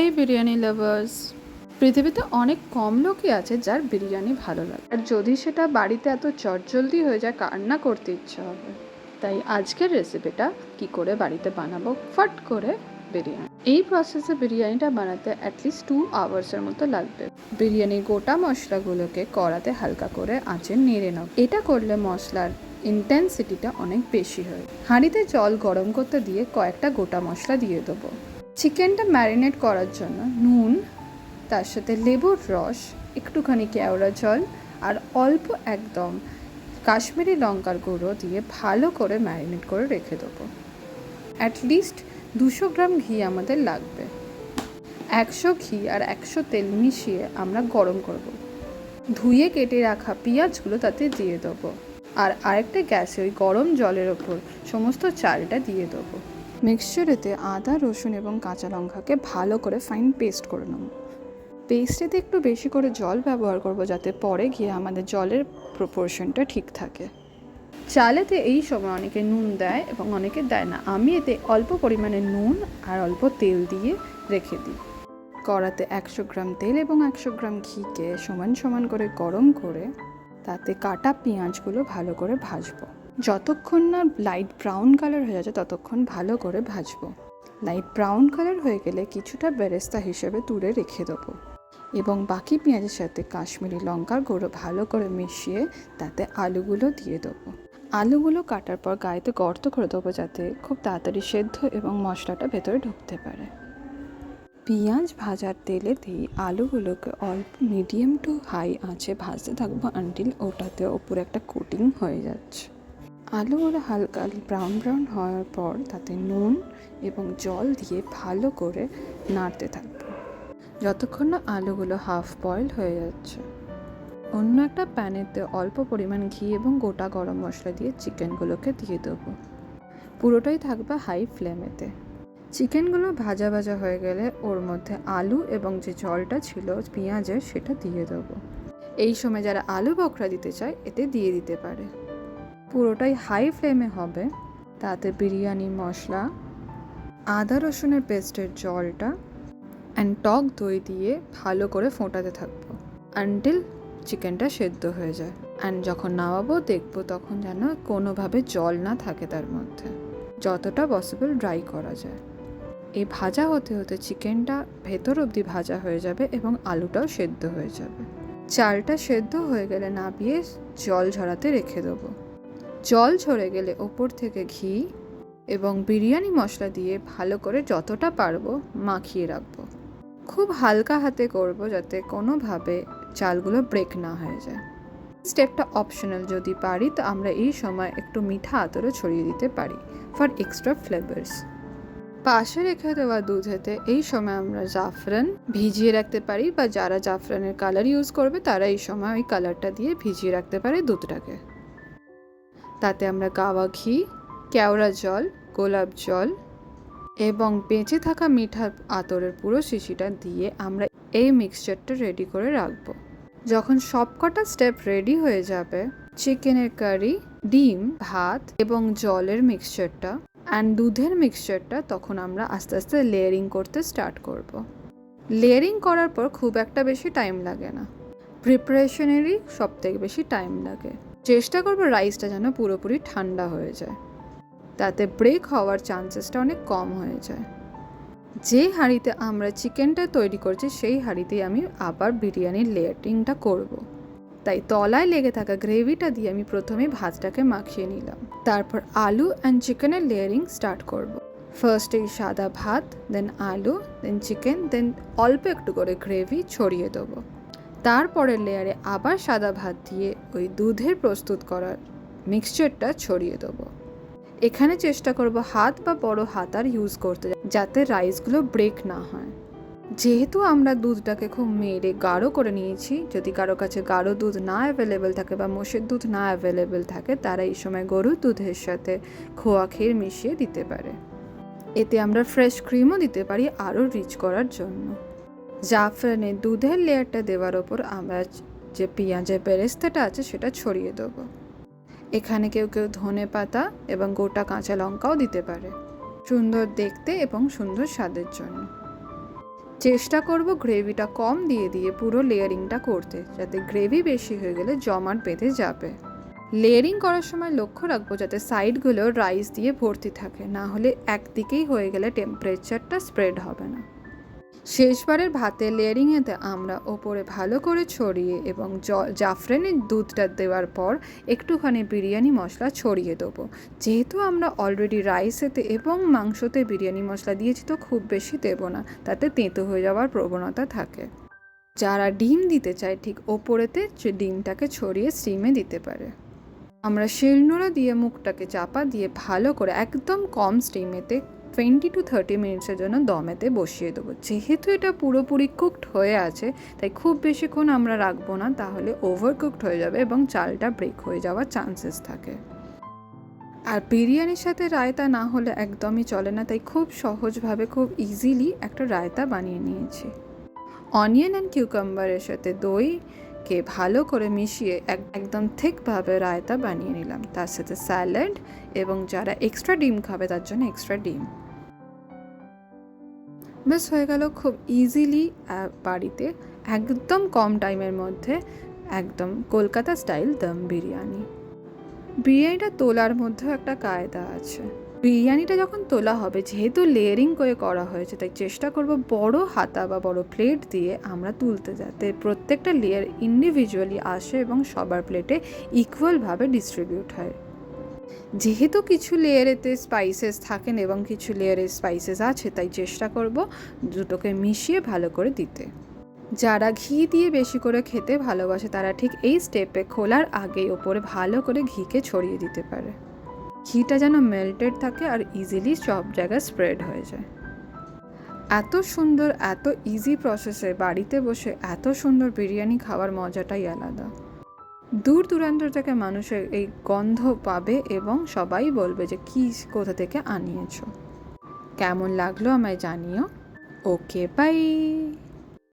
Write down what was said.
High biryani lovers. পৃথিবীতে অনেক কম লোকই আছে যার বিরিয়ানি ভালো লাগে, আর যদি সেটা বাড়িতে এত চটজলদি হয়ে যায় কান্না করতে ইচ্ছা হবে। তাই আজকের রেসিপিটা কি করে বাড়িতে বানাবো ফট করে বিরিয়ানি। এই প্রসেসে বিরিয়ানিটা বানাতে অ্যাটলিস্ট 2 আওয়ার্সের মতো লাগবে। বিরিয়ানির গোটা মশলাগুলোকে কড়াতে হালকা করে আঁচে নেড়ে নাও। এটা করলে মশলার ইন্টেন্সিটিটা অনেক বেশি হয়। হাঁড়িতে জল গরম করতে দিয়ে কয়েকটা গোটা মশলা দিয়ে দেবো। চিকেনটা ম্যারিনেট করার জন্য নুন, তার সাথে লেবুর রস, একটুখানি কেওড়া জল আর অল্প একদম কাশ্মীরি লঙ্কার গুঁড়ো দিয়ে ভালো করে ম্যারিনেট করে রেখে দেবো। অ্যাটলিস্ট 200 গ্রাম ঘি আমাদের লাগবে। 100 ঘি আর 100 তেল মিশিয়ে আমরা গরম করব। ধুয়ে কেটে রাখা পেঁয়াজগুলো তাতে দিয়ে দেবো, আর আরেকটা গ্যাসে ওই গরম জলের ওপর সমস্ত চালটা দিয়ে দেবো। মিক্সচারেতে আদা, রসুন এবং কাঁচা লঙ্কাকে ভালো করে ফাইন পেস্ট করে নেব। পেস্টেতে একটু বেশি করে জল ব্যবহার করব যাতে পরে গিয়ে আমাদের জলের প্রপোর্শনটা ঠিক থাকে। চালেতে এই সময় অনেকে নুন দেয় এবং অনেকে দেয় না। আমি এতে অল্প পরিমাণে নুন আর অল্প তেল দিয়ে রেখে দিই। কড়াতে 100 গ্রাম তেল এবং 100 গ্রাম ঘিকে সমান সমান করে গরম করে তাতে কাটা পেঁয়াজগুলো ভালো করে ভাজবো। যতক্ষণ না লাইট ব্রাউন কালার হয়ে যাচ্ছে ততক্ষণ ভালো করে ভাজবো। লাইট ব্রাউন কালার হয়ে গেলে কিছুটা বেরেস্তা হিসেবে তুলে রেখে দেবো এবং বাকি পেঁয়াজের সাথে কাশ্মীরি লঙ্কার গুঁড়ো ভালো করে মিশিয়ে তাতে আলুগুলো দিয়ে দেবো। আলুগুলো কাটার পর গায়েতে গর্ত করে দেবো যাতে খুব তাড়াতাড়ি সেদ্ধ এবং মশলাটা ভেতরে ঢুকতে পারে। পেঁয়াজ ভাজার তেলে দিয়ে আলুগুলোকে অল্প মিডিয়াম টু হাই আঁচে ভাজতে থাকবো আনটিল ওটাতে ওপরে একটা কোটিং হয়ে যাচ্ছে। আলুগুলো হালকা ব্রাউন ব্রাউন হওয়ার পর তাতে নুন এবং জল দিয়ে ভালো করে নাড়তে থাকবো যতক্ষণ না আলুগুলো হাফ বয়েল হয়ে যাচ্ছে। অন্য একটা প্যানেতে অল্প পরিমাণ ঘি এবং গোটা গরম মশলা দিয়ে চিকেনগুলোকে দিয়ে দেবো। পুরোটাই থাকবে হাই ফ্লেমেতে। চিকেনগুলো ভাজা ভাজা হয়ে গেলে ওর মধ্যে আলু এবং যে জলটা ছিল পেঁয়াজের সেটা দিয়ে দেবো। এই সময় যারা আলু বখরা দিতে চায় এতে দিয়ে দিতে পারে। পুরোটাই হাই ফ্লেমে হবে। তাতে বিরিয়ানি মশলা, আদা রসুনের পেস্টের জলটা অ্যান্ড টক দই দিয়ে ভালো করে ফোটাতে থাকবো আনটিল চিকেনটা সেদ্ধ হয়ে যায়। অ্যান্ড যখন নামাবো দেখবো তখন যেন কোনোভাবে জল না থাকে তার মধ্যে, যতটা পসিবল ড্রাই করা যায়। এই ভাজা হতে হতে চিকেনটা ভেতর অবধি ভাজা হয়ে যাবে এবং আলুটাও সেদ্ধ হয়ে যাবে। চালটা সেদ্ধ হয়ে গেলে নামিয়ে জল ঝরাতে রেখে দেবো। জল ঝরে গেলে ওপর থেকে ঘি এবং বিরিয়ানি মশলা দিয়ে ভালো করে যতটা পারবো মাখিয়ে রাখবো। খুব হালকা হাতে করব যাতে কোনোভাবে চালগুলো ব্রেক না হয়ে যায়। স্টেপটা অপশনাল, যদি পারি তো আমরা এই সময় একটু মিঠা আতরও ছড়িয়ে দিতে পারি ফর এক্সট্রা ফ্লেভার্স। পাশে রেখে দেওয়া দুধেতে এই সময় আমরা জাফরান ভিজিয়ে রাখতে পারি, বা যারা জাফরানের কালার ইউজ করবে তারা এই সময় ওই কালারটা দিয়ে ভিজিয়ে রাখতে পারে দুধটাকে। তাতে আমরা গাওয়া ঘি, কেওড়া জল, গোলাপ জল এবং বেঁচে থাকা মিঠা আতরের পুরো শিশিটা দিয়ে আমরা এই মিক্সচারটা রেডি করে রাখবো। যখন সবকটা স্টেপ রেডি হয়ে যাবে, চিকেনের কারি, ডিম, ভাত এবং জলের মিক্সচারটা অ্যান্ড দুধের মিক্সচারটা, তখন আমরা আস্তে আস্তে লেয়ারিং করতে স্টার্ট করব। লেয়ারিং করার পর খুব একটা বেশি টাইম লাগে না, প্রিপারেশনেরই সব থেকে বেশি টাইম লাগে। চেষ্টা করবো রাইসটা যেন পুরোপুরি ঠান্ডা হয়ে যায়, তাতে ব্রেক হওয়ার চান্সেসটা অনেক কম হয়ে যায়। যে হাঁড়িতে আমরা চিকেনটা তৈরি করছি সেই হাঁড়িতেই আমি আবার বিরিয়ানির লেয়ারিংটা করব। তাই তলায় লেগে থাকা গ্রেভিটা দিয়ে আমি প্রথমে ভাতটাকে মাখিয়ে নিলাম। তারপর আলু অ্যান্ড চিকেনের লেয়ারিং স্টার্ট করব। ফার্স্ট এই সাদা ভাত, দেন আলু, দেন চিকেন, দেন অল্প একটু করে গ্রেভি ছড়িয়ে দেবো। তারপরের লেয়ারে আবার সাদা ভাত দিয়ে ওই দুধের প্রস্তুত করার মিক্সচারটা ছড়িয়ে দেবো। এখানে চেষ্টা করব হাত বা বড় হাতার ইউজ করতে যাতে রাইসগুলো ব্রেক না হয়। যেহেতু আমরা দুধটাকে খুব মেরে গাঢ় করে নিয়েছি, যদি কারো কাছে গাঢ় দুধ না অ্যাভেলেবেল থাকে বা মোষের দুধ না অ্যাভেলেবেল থাকে তারা এই সময় গরুর দুধের সাথে খোয়া ক্ষীর মিশিয়ে দিতে পারে। এতে আমরা ফ্রেশ ক্রিমও দিতে পারি আরও রিচ করার জন্য। জাফরানের দুধের লেয়ারটা দেওয়ার ওপর আমরা যে পেঁয়াজের বেরেস্তাটা আছে সেটা ছড়িয়ে দেবো। এখানে কেউ কেউ ধনে পাতা এবং গোটা কাঁচা লঙ্কাও দিতে পারে, সুন্দর দেখতে এবং সুন্দর স্বাদের জন্য। চেষ্টা করব গ্রেভিটা কম দিয়ে দিয়ে পুরো লেয়ারিংটা করতে, যাতে গ্রেভি বেশি হয়ে গেলে জমাট বেঁধে যাবে। লেয়ারিং করার সময় লক্ষ্য রাখবো যাতে সাইডগুলো রাইস দিয়ে ভর্তি থাকে, না হলে একদিকেই হয়ে গেলে টেম্পারেচারটা স্প্রেড হবে না। শেষবারের ভাতের লেয়ারিংয়েতে আমরা ওপরে ভালো করে ছড়িয়ে এবং জাফরানের দুধটা দেওয়ার পর একটুখানি বিরিয়ানি মশলা ছড়িয়ে দেবো। যেহেতু আমরা অলরেডি রাইসেতে এবং মাংসতে বিরিয়ানি মশলা দিয়েছি, তো খুব বেশি দেবো না, তাতে তেঁতো হয়ে যাওয়ার প্রবণতা থাকে। যারা ডিম দিতে চায় ঠিক ওপরেতে ডিমটাকে ছড়িয়ে স্টিমে দিতে পারে। আমরা শিলনোড়া দিয়ে মুখটাকে চাপা দিয়ে ভালো করে একদম কম স্টিমেতে 20 to 30 মিনিটসের জন্য দমেতে বসিয়ে দেবো। যেহেতু এটা পুরোপুরি কুকড হয়ে আছে, তাই খুব বেশিক্ষণ আমরা রাখবো না, তাহলে ওভার কুকড হয়ে যাবে এবং চালটা ব্রেক হয়ে যাওয়ার চান্সেস থাকে। আর বিরিয়ানির সাথে রায়তা না হলে একদমই চলে না, তাই খুব সহজভাবে খুব ইজিলি একটা রায়তা বানিয়ে নিয়েছি। অনিয়ন অ্যান্ড কিউকাম্বারের সাথে দইকে ভালো করে মিশিয়ে একদম ঠিকভাবে রায়তা বানিয়ে নিলাম। তার সাথে স্যালাড এবং যারা এক্সট্রা ডিম খাবে তার জন্য এক্সট্রা ডিম। বেশ হয়ে গেল খুব ইজিলি বাড়িতে একদম কম টাইমের মধ্যে একদম কলকাতা স্টাইল দম বিরিয়ানি। বিরিয়ানিটা তোলার মধ্যেও একটা কায়দা আছে। বিরিয়ানিটা যখন তোলা হবে, যেহেতু লেয়ারিং করে করা হয়েছে, তাই চেষ্টা করব বড় হাতা বা বড় প্লেট দিয়ে আমরা তুলতে, যাতে প্রত্যেকটা লেয়ার ইন্ডিভিজুয়ালি আসে এবং সবার প্লেটে ইকুয়ালভাবে ডিস্ট্রিবিউট হয়। যেহেতু কিছু লেয়ারেতে স্পাইসেস থাকেন এবং কিছু লেয়ারে স্পাইসেস আছে, তাই চেষ্টা করব দুটোকে মিশিয়ে ভালো করে দিতে। যারা ঘি দিয়ে বেশি করে খেতে ভালোবাসে, তারা ঠিক এই স্টেপে খোলার আগেই ওপরে ভালো করে ঘিকে ছড়িয়ে দিতে পারে। ঘিটা যেন মেল্টেড থাকে আর ইজিলি সব জায়গায় স্প্রেড হয়ে যায়। এত সুন্দর, এত ইজি প্রসেসে বাড়িতে বসে এত সুন্দর বিরিয়ানি খাওয়ার মজাটাই আলাদা। দূর দূরান্ত থেকে মানুষের এই গন্ধ পাবে এবং সবাই বলবে যে কি কোথা থেকে আনিয়েছো। কেমন লাগলো আমায় জানিও। ওকে, বাই।